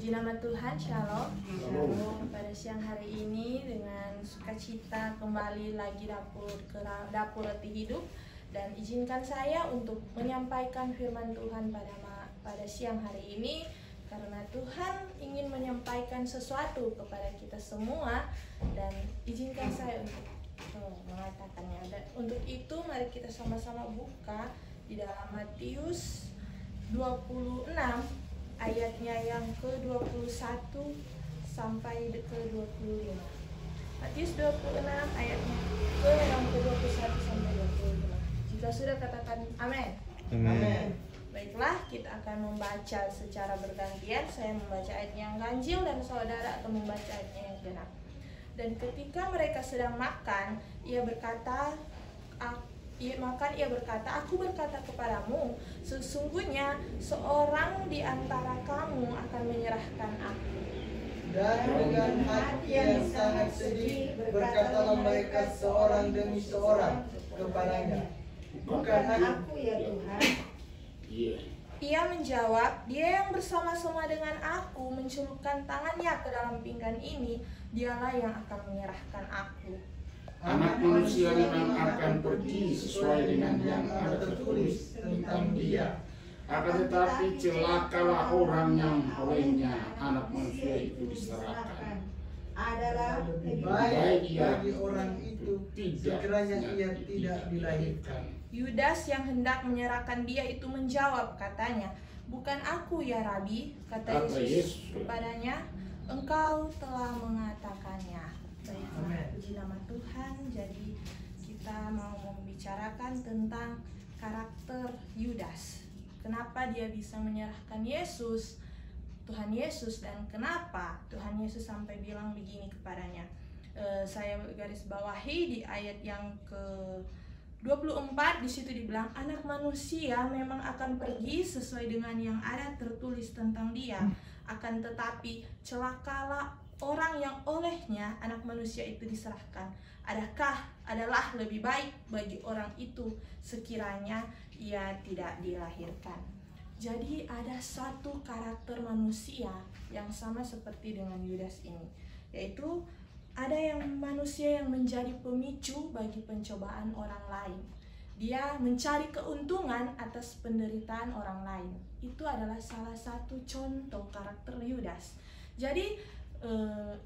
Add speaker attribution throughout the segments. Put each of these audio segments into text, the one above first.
Speaker 1: Puji nama Tuhan, Shalom. Pada siang hari ini dengan sukacita kembali lagi ke dapur roti hidup, dan izinkan saya untuk menyampaikan firman Tuhan pada siang hari ini, karena Tuhan ingin menyampaikan sesuatu kepada kita semua, dan izinkan saya untuk mengatakannya. Dan untuk itu mari kita sama-sama buka di dalam Matius 26 ayatnya yang ke-21 sampai ke-25. Matius 26 ayatnya yang ke-21 sampai 25. Jika sudah, katakan amin.
Speaker 2: Amin.
Speaker 1: Baiklah, kita akan membaca secara bergantian. Saya membaca ayat yang ganjil dan saudara akan membaca ayatnya yang genap. Dan ketika mereka sedang makan, ia berkata, aku berkata kepadamu, sesungguhnya seorang di antara kamu akan menyerahkan aku.
Speaker 2: Dan dengan hati yang sangat sedih berkatalah mereka seorang demi seorang kepadanya, bukan aku ya Tuhan?
Speaker 1: Ia menjawab, dia yang bersama-sama dengan aku mencelupkan tangannya ke dalam pinggan ini, dialah yang akan menyerahkan aku.
Speaker 3: Anak manusia memang akan pergi sesuai dengan yang ada tertulis tentang dia. Akan tetapi celakalah orang yang olehnya anak manusia itu diserahkan.
Speaker 2: Adalah lebih baik bagi orang itu sekiranya ia tidak dilahirkan.
Speaker 1: Yudas yang hendak menyerahkan dia itu menjawab, katanya, bukan aku ya Rabi, kata Yesus kepadanya, engkau telah mengatakannya. Baiklah, puji nama Tuhan. Jadi kita mau membicarakan tentang karakter Yudas. Kenapa dia bisa menyerahkan Yesus, Tuhan Yesus, dan kenapa Tuhan Yesus sampai bilang begini kepadanya. Saya garis bawahi di ayat yang ke-24, di situ dibilang, anak manusia memang akan pergi sesuai dengan yang ada tertulis tentang dia. Akan tetapi celakalah orang yang olehnya anak manusia itu diserahkan. Adalah lebih baik bagi orang itu sekiranya ia tidak dilahirkan. Jadi ada satu karakter manusia yang sama seperti dengan Yudas ini, yaitu ada yang manusia yang menjadi pemicu bagi pencobaan orang lain. Dia mencari keuntungan atas penderitaan orang lain. Itu adalah salah satu contoh karakter Yudas. Jadi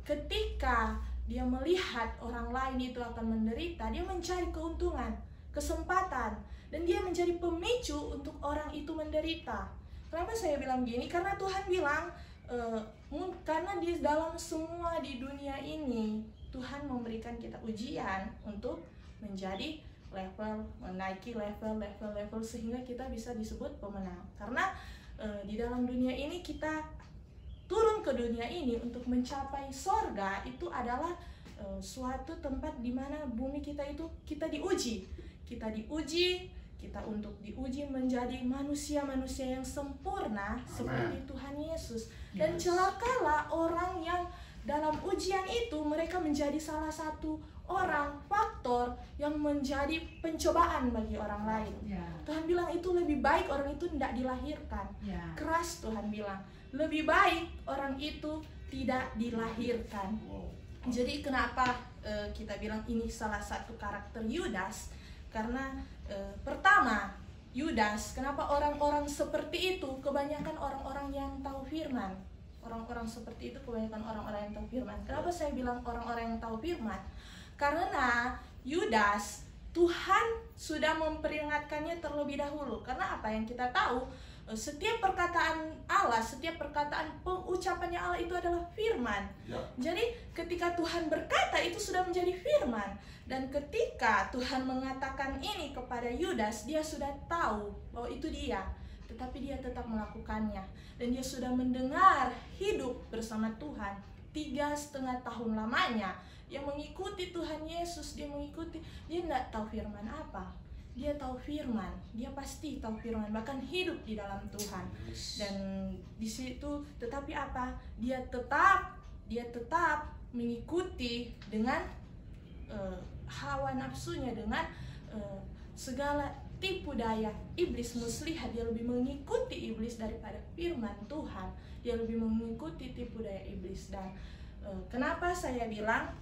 Speaker 1: ketika dia melihat orang lain itu akan menderita, dia mencari keuntungan, kesempatan, dan dia menjadi pemicu untuk orang itu menderita. Kenapa saya bilang gini? Karena Tuhan bilang, karena di dalam semua di dunia ini Tuhan memberikan kita ujian untuk menjadi menaiki level sehingga kita bisa disebut pemenang. Karena di dalam dunia ini kita turun ke dunia ini untuk mencapai sorga, itu adalah suatu tempat di mana bumi kita itu kita diuji, kita untuk diuji menjadi manusia-manusia yang sempurna seperti Tuhan Yesus. Dan celakalah orang yang dalam ujian itu mereka menjadi salah satu faktor yang menjadi pencobaan bagi orang lain. Tuhan bilang itu lebih baik orang itu tidak dilahirkan. Keras Tuhan bilang, lebih baik orang itu tidak dilahirkan. Jadi kenapa kita bilang ini salah satu karakter Yudas? Karena pertama, Yudas, kenapa orang-orang seperti itu kebanyakan orang-orang yang tahu firman? Orang-orang seperti itu kebanyakan orang-orang yang tahu firman. Kenapa saya bilang orang-orang yang tahu firman? Karena Yudas, Tuhan sudah memperingatkannya terlebih dahulu. Karena apa yang kita tahu, setiap perkataan Allah, setiap perkataan pengucapannya Allah itu adalah firman. Jadi ketika Tuhan berkata, itu sudah menjadi firman. Dan ketika Tuhan mengatakan ini kepada Yudas, dia sudah tahu bahwa itu dia, tetapi dia tetap melakukannya. Dan dia sudah mendengar hidup bersama Tuhan 3,5 tahun lamanya. Dia mengikuti Tuhan Yesus, dia tidak tahu firman apa. Dia tahu firman, dia pasti tahu firman, bahkan hidup di dalam Tuhan. Dan di situ, tetapi apa? Dia tetap mengikuti dengan hawa nafsunya, dengan segala tipu daya iblis muslihat, dia lebih mengikuti iblis daripada firman Tuhan. Dia lebih mengikuti tipu daya iblis. Dan kenapa saya bilang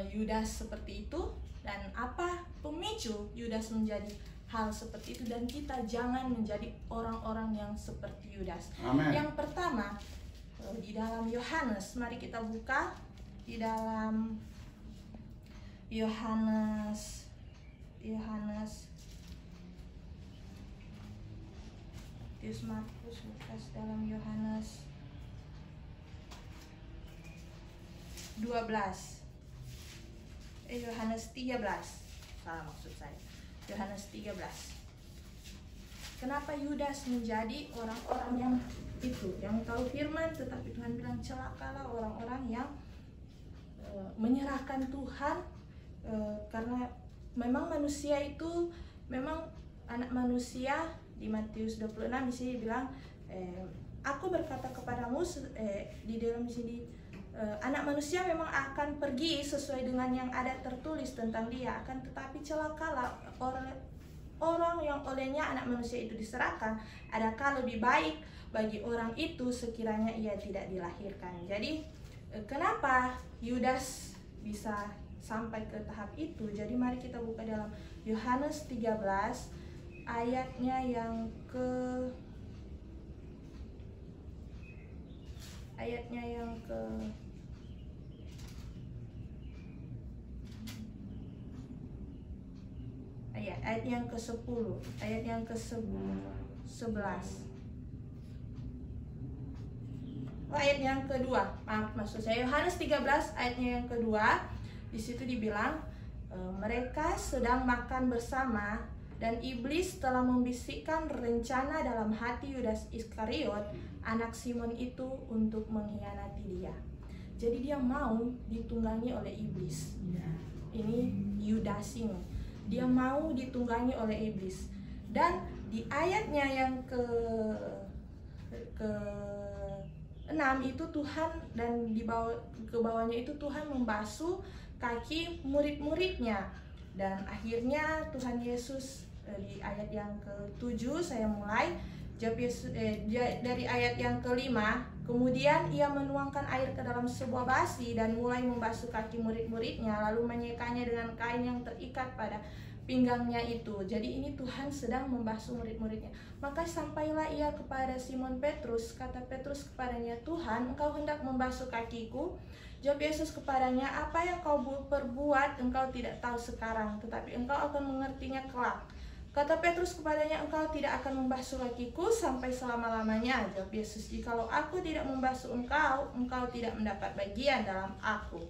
Speaker 1: Yudas seperti itu, dan apa pemicu Yudas menjadi hal seperti itu, dan kita jangan menjadi orang-orang yang seperti Yudas.
Speaker 3: Amen. Yang
Speaker 1: pertama, di dalam Yohanes, mari kita buka di dalam Yohanes Matius, Markus, Lukas, dalam Yohanes 12, Yohanes 13, salah maksud saya, Yohanes 13. Kenapa Yudas menjadi orang-orang yang itu, yang tahu firman, tetapi Tuhan bilang celakalah orang-orang yang menyerahkan Tuhan, karena memang manusia itu, memang anak manusia. Di Matius 26 di sini bilang, aku berkata kepadamu, di dalam sini, anak manusia memang akan pergi sesuai dengan yang ada tertulis tentang dia, akan tetapi celakalah orang yang olehnya anak manusia itu diserahkan. Adakah lebih baik bagi orang itu sekiranya ia tidak dilahirkan? Jadi kenapa Yudas bisa sampai ke tahap itu? Jadi mari kita buka dalam Yohanes 13 ayatnya yang ke ayat yang ke-10, ayat yang ke-11. Ayat yang kedua, maksud saya Yohanes 13 ayatnya yang kedua. Di situ dibilang, mereka sedang makan bersama dan iblis telah membisikkan rencana dalam hati Yudas Iskariot, anak Simon itu, untuk mengkhianati dia. Jadi dia mau ditunggangi oleh iblis. Ini Yudas ini, dia mau ditunggangi oleh iblis. Dan di ayatnya yang ke 6 itu Tuhan, dan di bawah, ke bawahnya itu Tuhan membasuh kaki murid-muridnya. Dan akhirnya Tuhan Yesus, di ayat yang ke-7 saya mulai, dari ayat yang ke-5, kemudian ia menuangkan air ke dalam sebuah basi dan mulai membasuh kaki murid-muridnya, lalu menyekanya dengan kain yang terikat pada pinggangnya itu. Jadi ini Tuhan sedang membasuh murid-muridnya. Maka sampailah ia kepada Simon Petrus. Kata Petrus kepadanya, Tuhan, engkau hendak membasuh kakiku? Jawab Yesus kepadanya, apa yang kau perbuat engkau tidak tahu sekarang, tetapi engkau akan mengertinya kelak. Kata Petrus kepadanya, engkau tidak akan membasuh kakiku sampai selama-lamanya. Jawab Yesus, jikalau aku tidak membasuh engkau, engkau tidak mendapat bagian dalam aku.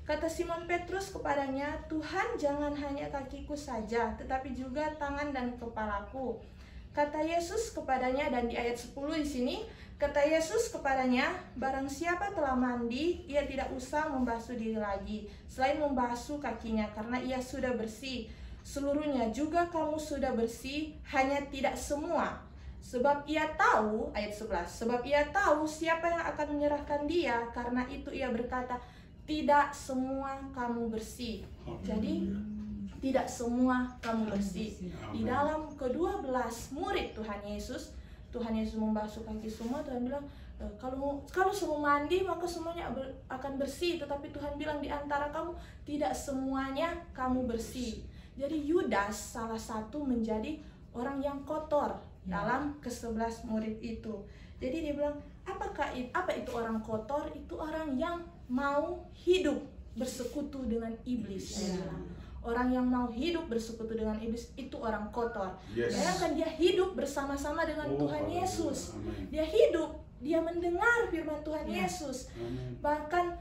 Speaker 1: Kata Simon Petrus kepadanya, Tuhan, jangan hanya kakiku saja, tetapi juga tangan dan kepalaku. Kata Yesus kepadanya, dan di ayat 10 di sini, kata Yesus kepadanya, barang siapa telah mandi, ia tidak usah membasuh diri lagi, selain membasuh kakinya, karena ia sudah bersih. Seluruhnya juga kamu sudah bersih, hanya tidak semua. Sebab ia tahu, ayat 11, sebab ia tahu siapa yang akan menyerahkan dia, karena itu ia berkata, tidak semua kamu bersih. Jadi tidak semua kamu bersih. Di dalam ke-12 murid Tuhan Yesus membasuh kaki semua. Tuhan bilang, kalau semua mandi maka semuanya akan bersih. Tetapi Tuhan bilang, di antara kamu tidak semuanya kamu bersih. Jadi Yudas salah satu menjadi orang yang kotor dalam ke-11 murid itu. Jadi dia bilang, apa itu orang kotor? Itu orang yang mau hidup bersekutu dengan iblis. Orang yang mau hidup bersekutu dengan iblis itu orang kotor. Bayangkan, dia hidup bersama-sama dengan Tuhan Yesus. Dia hidup, dia mendengar firman Tuhan Yesus. Bahkan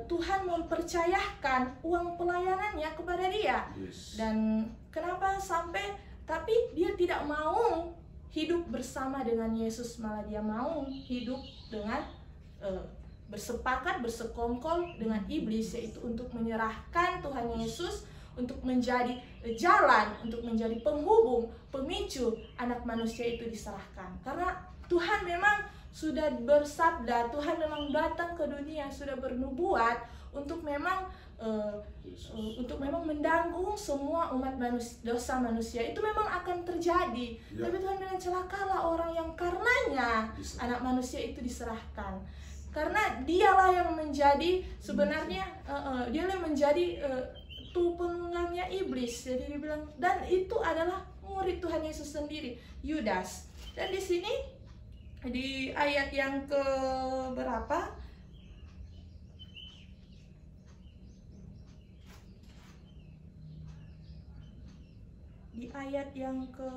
Speaker 1: Tuhan mempercayakan uang pelayanannya kepada dia. Dan kenapa sampai, tapi dia tidak mau hidup bersama dengan Yesus, malah dia mau hidup dengan bersepakat, bersekongkol dengan iblis, yaitu untuk menyerahkan Tuhan Yesus, untuk menjadi jalan, untuk menjadi penghubung, pemicu anak manusia itu diserahkan. Karena Tuhan memang sudah bersabda, Tuhan memang datang ke dunia, sudah bernubuat untuk memang mendanggung semua umat manusia, dosa manusia. Itu memang akan terjadi. Tapi Tuhan bilang, celakalah orang yang karenanya anak manusia itu diserahkan. Karena dialah yang menjadi sebenarnya dialah yang menjadi penunggannya iblis. Jadi dibilang, dan itu adalah murid Tuhan Yesus sendiri, Yudas. Dan di sini di ayat yang ke berapa? Di ayat yang ke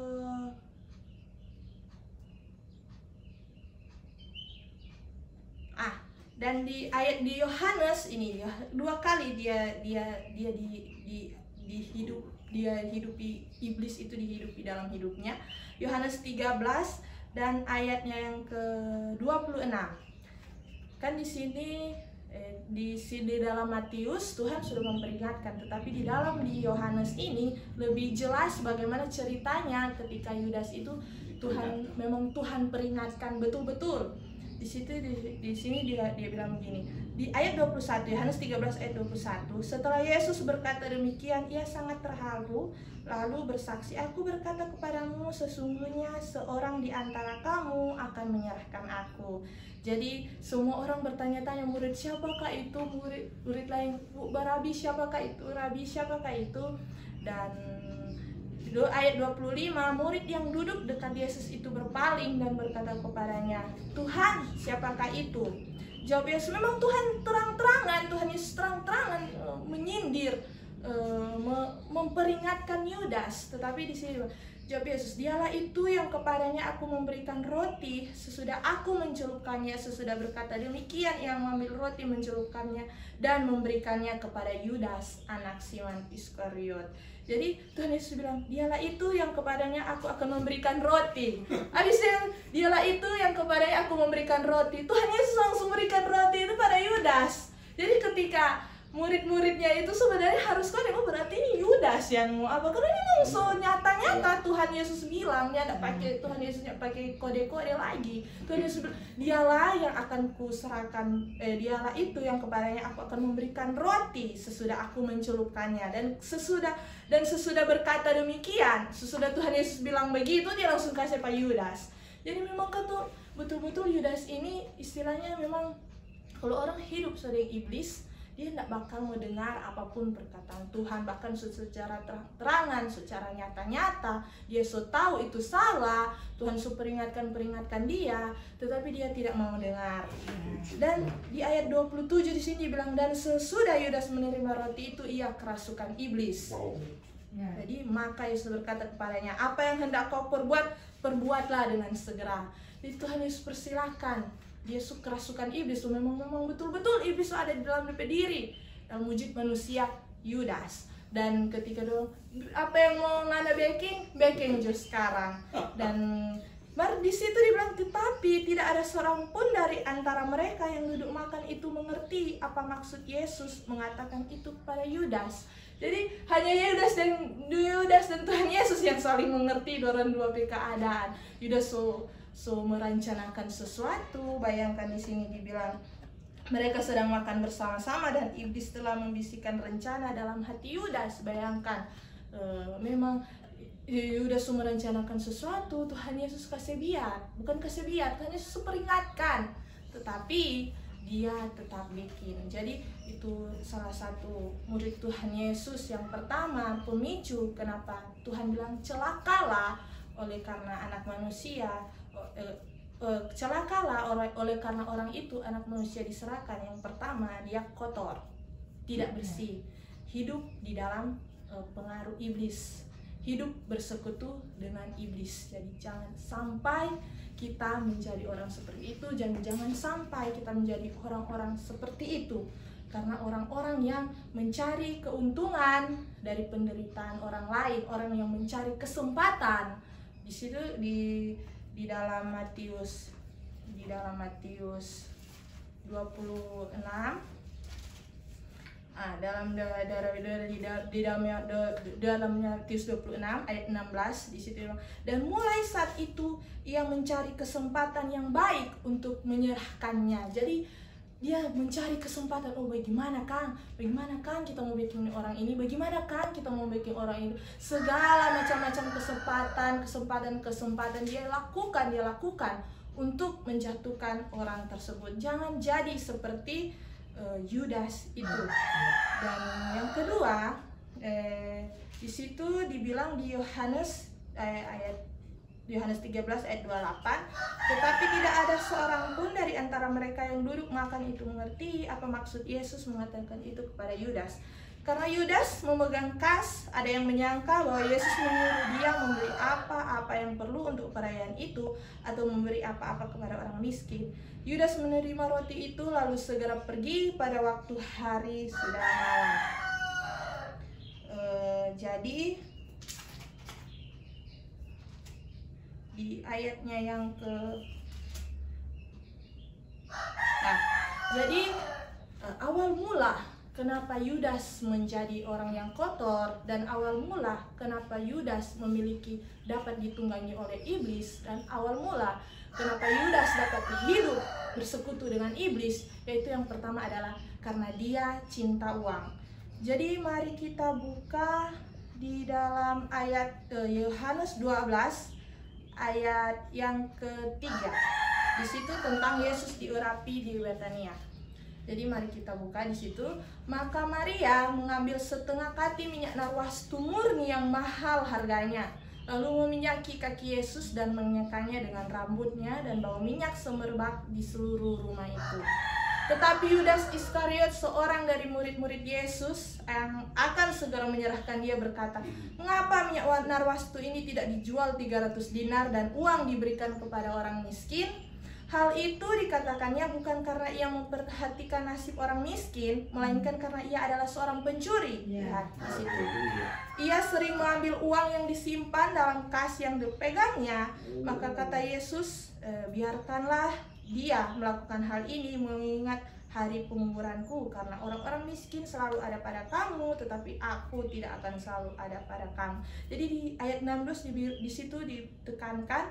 Speaker 1: dan di ayat di Yohanes ini dua kali dia hidupi iblis itu, dihidupi dalam hidupnya. Yohanes 13 dan ayatnya yang ke-26. Kan di sini dalam Matius Tuhan sudah memperingatkan, tetapi di Yohanes ini lebih jelas bagaimana ceritanya ketika Yudas itu memang Tuhan peringatkan betul-betul. Di sini dia bilang begini. Di ayat 21, Yohanes 13 ayat 21, setelah Yesus berkata demikian, ia sangat terharu lalu bersaksi, aku berkata kepadamu, sesungguhnya seorang di antara kamu akan menyerahkan aku. Jadi semua orang bertanya-tanya, murid siapakah itu? Murid lain, Rabi siapakah itu? Rabi siapakah itu? Dan ayat 25, murid yang duduk dekat Yesus itu berpaling dan berkata kepadanya, Tuhan, siapakah itu? Jawab Yesus, memang Tuhan Tuhan Yesus terang-terangan menyindir, memperingatkan Yudas. Tetapi di sini jawab Yesus, dialah itu yang kepadanya aku memberikan roti sesudah aku mencelupkannya. Sesudah berkata demikian, ia mengambil roti, mencelupkannya dan memberikannya kepada Yudas, anak Simon Iskariot. Jadi Tuhan Yesus bilang, dialah itu yang kepadanya aku akan memberikan roti. Habisnya dialah itu yang kepadanya aku memberikan roti. Tuhan Yesus langsung memberikan roti itu pada Yudas. Jadi ketika murid-muridnya itu sebenarnya harus berarti ini Yudas yang mau apa? Karena memang so nyata-nyata Tuhan Yesus bilang, dia tidak pakai, Tuhan Yesus pakai kode-kode lagi. Tuhan Yesus bilang, dialah yang akan kuserahkan, dialah itu yang kepadanya aku akan memberikan roti sesudah aku mencelupkannya. Dan sesudah berkata demikian, sesudah Tuhan Yesus bilang begitu, dia langsung kasih Pak Yudas. Jadi memang betul-betul Yudas ini istilahnya memang kalau orang hidup sering iblis, dia tidak bakal mendengar apapun perkataan Tuhan, bahkan secara terang-terangan, secara nyata-nyata. Dia tahu itu salah, Tuhan peringatkan dia, tetapi dia tidak mau mendengar. Dan di ayat 27 di sini bilang, dan sesudah Yudas menerima roti itu, ia kerasukan iblis. Jadi maka Yesus berkata kepadanya, apa yang hendak kau perbuatlah dengan segera. Jadi Tuhan Yesus persilahkan. Dia kerasukan iblis, memang betul-betul iblis ada di dalam diri dalam wujud manusia Yudas. Dan ketika apa yang mau ngana baking just sekarang. Dan baru di situ dibilang, tetapi tidak ada seorang pun dari antara mereka yang duduk makan itu mengerti apa maksud Yesus mengatakan itu kepada Yudas. Jadi hanya Yudas dan Tuhan Yesus yang saling mengerti dalam dua keadaan. Yudas merencanakan sesuatu. Bayangkan di sini dibilang mereka sedang makan bersama-sama dan iblis telah membisikkan rencana dalam hati Yudas. Bayangkan memang Yudas merencanakan sesuatu, Tuhan Yesus bukan kasih biar, Tuhan Yesus peringatkan, tetapi dia tetap bikin. Jadi itu salah satu murid Tuhan Yesus yang pertama, pemicu kenapa Tuhan bilang celakalah oleh karena anak manusia. Celakalah oleh karena orang itu anak manusia diserahkan. Yang pertama, dia kotor, tidak bersih, hidup di dalam pengaruh iblis, hidup bersekutu dengan iblis. Jadi jangan sampai kita menjadi orang seperti itu, jangan sampai kita menjadi orang-orang seperti itu. Karena orang-orang yang mencari keuntungan dari penderitaan orang lain, orang yang mencari kesempatan, di situ di dalam Matius 26 Dalamnya Matius 26 ayat 16 di situ. Dan mulai saat itu ia mencari kesempatan yang baik untuk menyerahkannya. Jadi dia mencari kesempatan, bagaimana Kang kita mau bikin orang ini, bagaimana Kang kita mau bikin orang ini, segala macam-macam kesempatan dia lakukan untuk menjatuhkan orang tersebut. Jangan jadi seperti Yudas itu. Dan yang kedua, di situ dibilang di Yohanes 13 ayat 28, tetapi tidak ada seorang pun dari antara mereka yang duduk makan itu mengerti apa maksud Yesus mengatakan itu kepada Yudas. Karena Yudas memegang kas, ada yang menyangka bahwa Yesus menyuruh dia memberi apa-apa yang perlu untuk perayaan itu atau memberi apa-apa kepada orang miskin. Yudas menerima roti itu lalu segera pergi pada waktu hari sudah malam. Jadi di ayatnya yang jadi awal mula kenapa Yudas menjadi orang yang kotor, dan awal mula kenapa Yudas dapat ditunggangi oleh iblis, dan awal mula kenapa Yudas dapat hidup bersekutu dengan iblis, yaitu yang pertama adalah karena dia cinta uang. Jadi mari kita buka di dalam ayat Yohanes 12 ayat yang ketiga. Di situ tentang Yesus diurapi di Betania. Jadi mari kita buka di situ. Maka Maria mengambil setengah kati minyak narwastu murni yang mahal harganya, lalu meminyaki kaki Yesus dan menyekanya dengan rambutnya, dan bau minyak semerbak di seluruh rumah itu. Tetapi Yudas Iskariot, seorang dari murid-murid Yesus yang akan segera menyerahkan dia, berkata, "Mengapa minyak narwastu ini tidak dijual 300 dinar dan uang diberikan kepada orang miskin?" Hal itu dikatakannya bukan karena ia memperhatikan nasib orang miskin, melainkan karena ia adalah seorang pencuri. Lihat di situ. Ia sering mengambil uang yang disimpan dalam kas yang dipegangnya. Maka kata Yesus, "Biarkanlah dia melakukan hal ini mengingat hari penguburanku, karena orang-orang miskin selalu ada pada kamu, tetapi aku tidak akan selalu ada pada kamu." Jadi di ayat 16 di situ ditekankan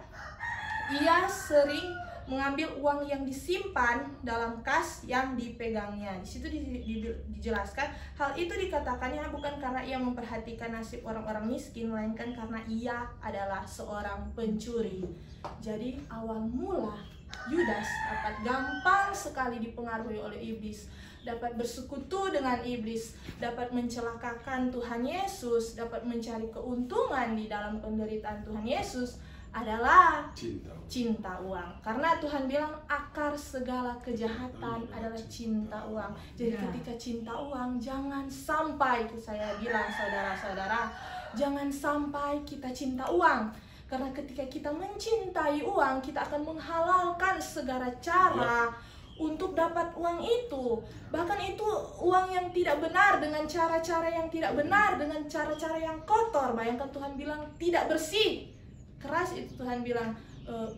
Speaker 1: ia sering mengambil uang yang disimpan dalam kas yang dipegangnya. Di situ dijelaskan hal itu dikatakannya bukan karena ia memperhatikan nasib orang-orang miskin, melainkan karena ia adalah seorang pencuri. Jadi awal mula Yudas dapat gampang sekali dipengaruhi oleh iblis, dapat bersekutu dengan iblis, dapat mencelakakan Tuhan Yesus, dapat mencari keuntungan di dalam penderitaan Tuhan Yesus, adalah cinta uang. Karena Tuhan bilang akar segala kejahatan adalah cinta uang. Jadi ketika cinta uang, jangan sampai, saya bilang saudara-saudara, jangan sampai kita cinta uang. Karena ketika kita mencintai uang, kita akan menghalalkan segala cara untuk dapat uang itu. Bahkan itu uang yang tidak benar, dengan cara-cara yang tidak benar, dengan cara-cara yang kotor. Bayangkan Tuhan bilang tidak bersih. Keras itu Tuhan bilang,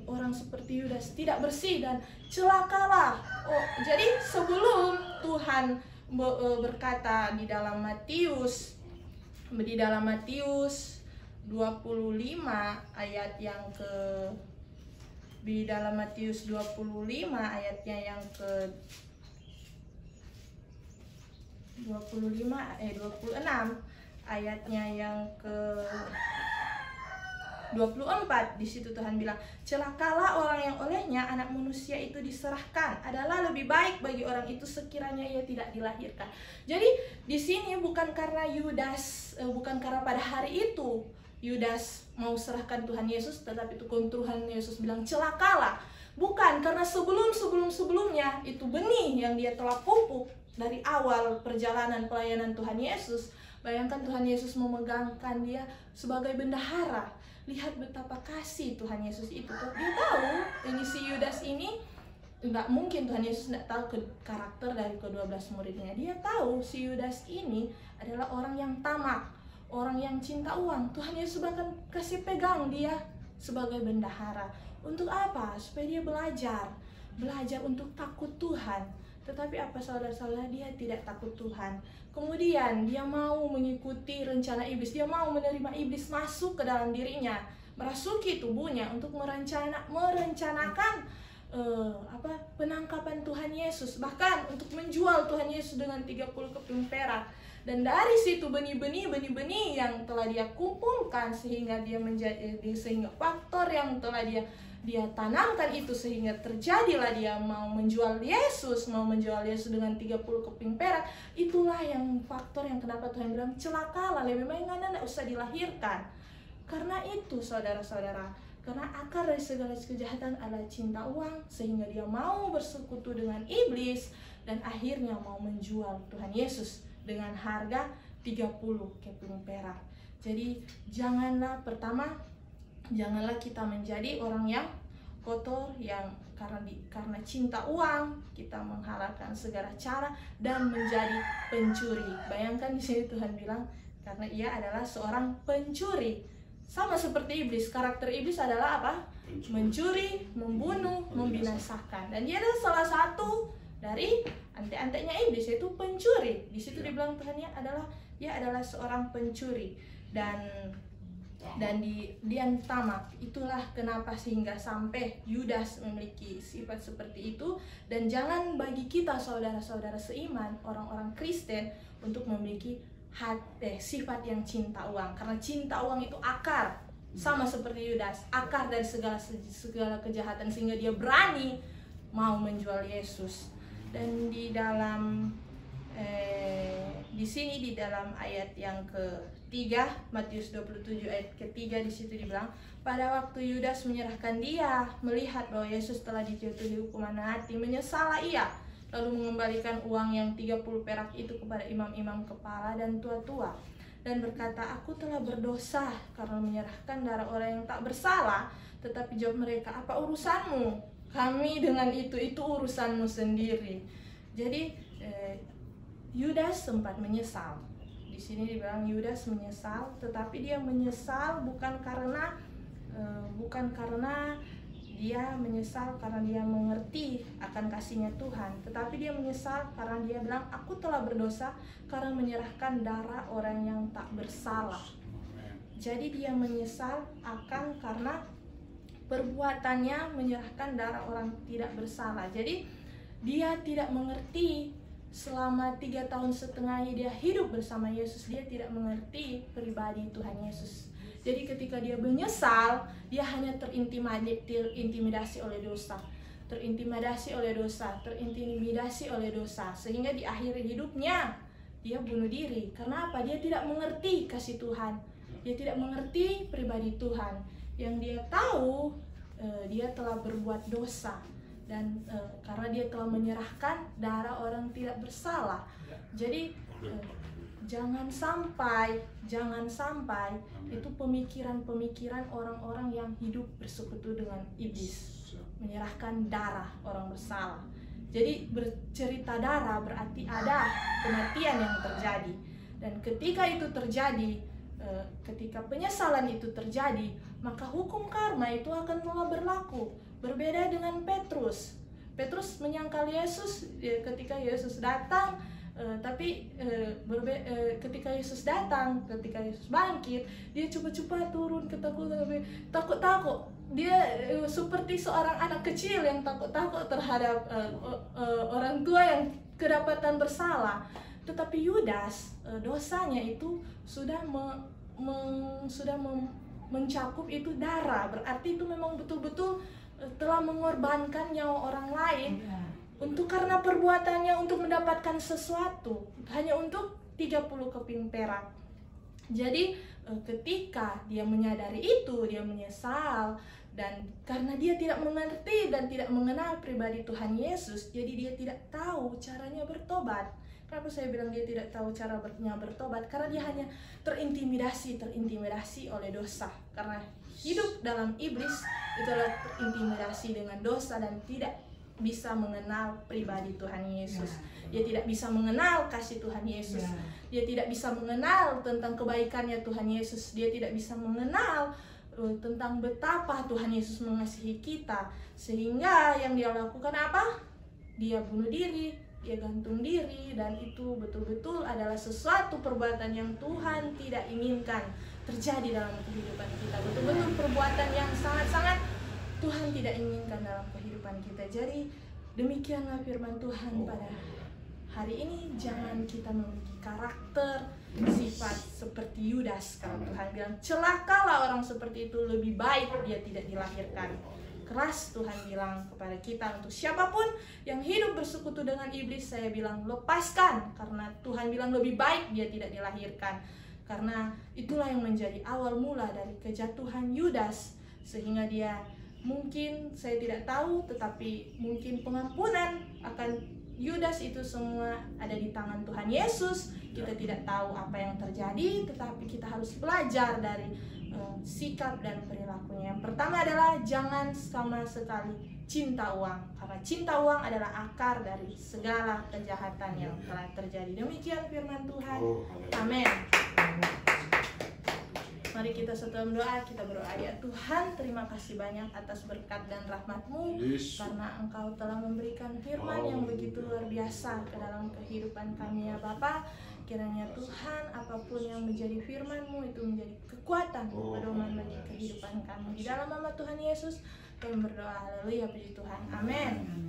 Speaker 1: orang seperti Yudas tidak bersih dan celakalah. Jadi sebelum Tuhan berkata di dalam Matius 25 ayat yang ke di dalam Matius 25 ayatnya yang ke 26 ayatnya yang ke 24, di situ Tuhan bilang, "Celakalah orang yang olehnya anak manusia itu diserahkan. Adalah lebih baik bagi orang itu sekiranya ia tidak dilahirkan." Jadi di sini bukan karena Yudas, bukan karena pada hari itu Yudas mau serahkan Tuhan Yesus, tetapi itu Tuhan Yesus bilang celakalah. Bukan, karena sebelumnya itu benih yang dia telah pupuk dari awal perjalanan pelayanan Tuhan Yesus. Bayangkan Tuhan Yesus memegangkan dia sebagai bendahara. Lihat betapa kasih Tuhan Yesus itu. Dia tahu ini si Yudas ini, nggak mungkin Tuhan Yesus nggak tahu karakter dari ke-12 muridnya. Dia tahu si Yudas ini adalah orang yang tamak, orang yang cinta uang. Tuhan Yesus bahkan kasih pegang dia sebagai bendahara. Untuk apa? Supaya dia belajar untuk takut Tuhan. Tetapi apa saudara-saudara, dia tidak takut Tuhan. Kemudian dia mau mengikuti rencana iblis, dia mau menerima iblis masuk ke dalam dirinya, merasuki tubuhnya untuk merencanakan penangkapan Tuhan Yesus, bahkan untuk menjual Tuhan Yesus dengan 30 keping perak. Dan dari situ benih-benih yang telah dia kumpulkan sehingga dia sehingga faktor yang telah dia tanamkan itu sehingga terjadilah dia mau menjual Yesus dengan 30 keping perak. Itulah yang faktor yang kenapa Tuhan bilang celakalah, lebih baik Anda tidak usah dilahirkan. Karena itu saudara-saudara, karena akar dari segala kejahatan adalah cinta uang, sehingga dia mau bersekutu dengan iblis dan akhirnya mau menjual Tuhan Yesus dengan harga 30 keping perak. Jadi janganlah kita menjadi orang yang kotor, yang karena cinta uang kita menghalalkan segala cara dan menjadi pencuri. Bayangkan di sini Tuhan bilang karena ia adalah seorang pencuri. Sama seperti iblis, karakter iblis adalah apa? Mencuri, membunuh, membinasakan. Dan dia adalah salah satu dari antek-anteknya iblis, yaitu pencuri. Di situ dibilang Tuhan dia adalah seorang pencuri. Dan dia tamak. Itulah kenapa sehingga sampai Yudas memiliki sifat seperti itu. Dan jangan bagi kita saudara-saudara seiman, orang-orang Kristen, untuk memiliki sifat yang cinta uang. Karena cinta uang itu akar, sama seperti Yudas, akar dari segala kejahatan, sehingga dia berani mau menjual Yesus. Dan di dalam di sini di dalam ayat yang ketiga, Matius 27 ayat ketiga, di situ dibilang, pada waktu Yudas menyerahkan dia, melihat bahwa Yesus telah dijatuhi hukuman mati, menyesallah ia, lalu mengembalikan uang yang 30 perak itu kepada imam-imam kepala dan tua-tua, dan berkata, aku telah berdosa karena menyerahkan darah orang yang tak bersalah. Tetapi jawab mereka, apa urusanmu? Kami dengan itu urusanmu sendiri. Jadi Yudas sempat menyesal. Di sini dibilang Yudas menyesal, tetapi dia menyesal bukan karena dia menyesal karena dia mengerti akan kasihnya Tuhan, tetapi dia menyesal karena dia bilang, aku telah berdosa karena menyerahkan darah orang yang tak bersalah. Jadi dia menyesal karena perbuatannya menyerahkan darah orang tidak bersalah. Jadi dia tidak mengerti selama 3 tahun setengah dia hidup bersama Yesus, dia tidak mengerti pribadi Tuhan Yesus. Jadi ketika dia menyesal, dia hanya terintimidasi oleh dosa, sehingga di akhir hidupnya dia bunuh diri. Karena apa? Dia tidak mengerti kasih Tuhan, dia tidak mengerti pribadi Tuhan. Yang dia tahu, dia telah berbuat dosa. Dan karena dia telah menyerahkan darah orang tidak bersalah. Jadi jangan sampai itu pemikiran orang-orang yang hidup bersekutu dengan iblis, menyerahkan darah orang bersalah. Jadi bercerita darah berarti ada kematian yang terjadi. Dan ketika itu terjadi, ketika penyesalan itu terjadi, maka hukum karma itu akan mulai berlaku. Berbeda dengan Petrus menyangkal Yesus ketika Yesus datang, tapi ketika Yesus bangkit, dia coba-coba turun ketakutan, takut. Dia seperti seorang anak kecil yang takut terhadap orang tua yang kedapatan bersalah. Tetapi Yudas, dosanya itu sudah mencakup itu darah, berarti itu memang betul-betul telah mengorbankan nyawa orang lain karena perbuatannya untuk mendapatkan sesuatu, hanya untuk 30 keping perak. Jadi ketika dia menyadari itu, dia menyesal, dan karena dia tidak mengerti dan tidak mengenal pribadi Tuhan Yesus, jadi dia tidak tahu caranya bertobat. Kenapa saya bilang dia tidak tahu caranya bertobat? Karena dia hanya terintimidasi oleh dosa. Karena hidup dalam iblis itu adalah terintimidasi dengan dosa dan tidak bisa mengenal pribadi Tuhan Yesus. Dia tidak bisa mengenal kasih Tuhan Yesus. Dia tidak bisa mengenal tentang kebaikannya Tuhan Yesus. Dia tidak bisa mengenal tentang betapa Tuhan Yesus mengasihi kita. Sehingga yang dia lakukan apa? Dia bunuh diri, ia gantung diri, dan itu betul-betul adalah sesuatu perbuatan yang Tuhan tidak inginkan terjadi dalam kehidupan kita. Betul-betul perbuatan yang sangat-sangat Tuhan tidak inginkan dalam kehidupan kita. Jadi demikianlah firman Tuhan pada hari ini. Jangan kita memiliki karakter sifat seperti Yudas. Kalau Tuhan bilang celakalah orang seperti itu, lebih baik dia tidak dilahirkan. Keras Tuhan bilang kepada kita, untuk siapapun yang hidup bersekutu dengan iblis, saya bilang lepaskan, karena Tuhan bilang lebih baik dia tidak dilahirkan. Karena itulah yang menjadi awal mula dari kejatuhan Yudas, sehingga dia mungkin, saya tidak tahu, tetapi mungkin pengampunan akan Yudas itu semua ada di tangan Tuhan Yesus. Kita tidak tahu apa yang terjadi, tetapi kita harus belajar dari sikap dan perilakunya. Yang pertama adalah jangan sama sekali cinta uang, karena cinta uang adalah akar dari segala kejahatan yang telah terjadi. Demikian firman Tuhan. Amin. Mari kita setelah doa, kita berdoa. Ya Tuhan, terima kasih banyak atas berkat dan rahmat-Mu, karena Engkau telah memberikan firman yang begitu luar biasa ke dalam kehidupan kami ya Bapa. Kiranya Tuhan, apapun yang menjadi firman-Mu itu menjadi kekuatan, pedoman bagi kehidupan kami. Di dalam nama Tuhan Yesus kami berdoa. Haleluya, puji Tuhan. Amin.